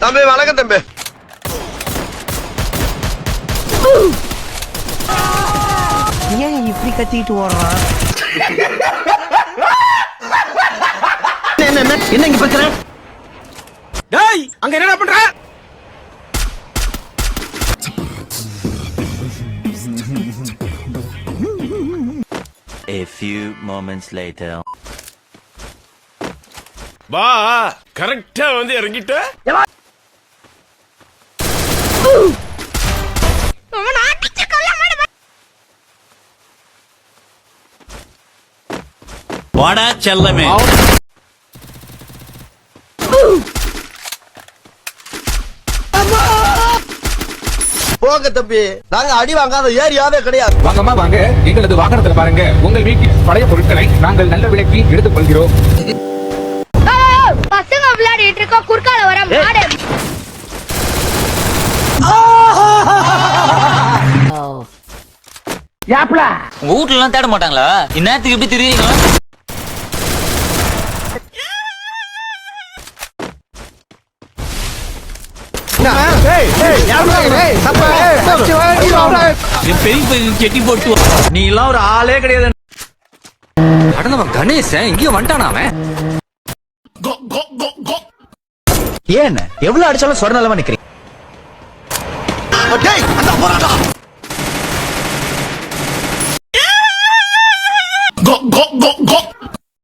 தம்பி வணக்கம் தம்பி. ஏன் இப்படி கத்திட்டு ஓடுறான்? என்ன இங்க பிரச்சனை? டேய் அங்க என்னடா பண்ற? A few moments later. வா கரெக்டா வந்து இறங்கிட்ட. வாடா செல்லமே. போங்க தம்பி, நாங்க அடி வாங்காத ஏரியாவே கிடையாது. வாங்கம்மா வாங்க, எங்களது வாகனத்துல பாருங்க உங்கள் வீட்டில் பழைய பொருட்களை நாங்கள் நல்ல விலைக்கு எடுத்துக் கொள்கிறோம். பசங்க விளையாடிட்டு இருக்க குறுக்கால வர மாடு. உங்க வீட்டுல எல்லாம் தேட மாட்டாங்களா? இந்நேரத்துக்கு எப்படி தெரியுங்களா? பெரிய செட்டி போட்டு நீ எல்லாம் ஒரு ஆளே கிடையாது. அடனவன் கணேசன் இங்கேயும் வந்துட்டானா அவன்? ஏன் எவ்வளவு அடிச்சாலும் சொர நிலமா நிக்கிறீங்க?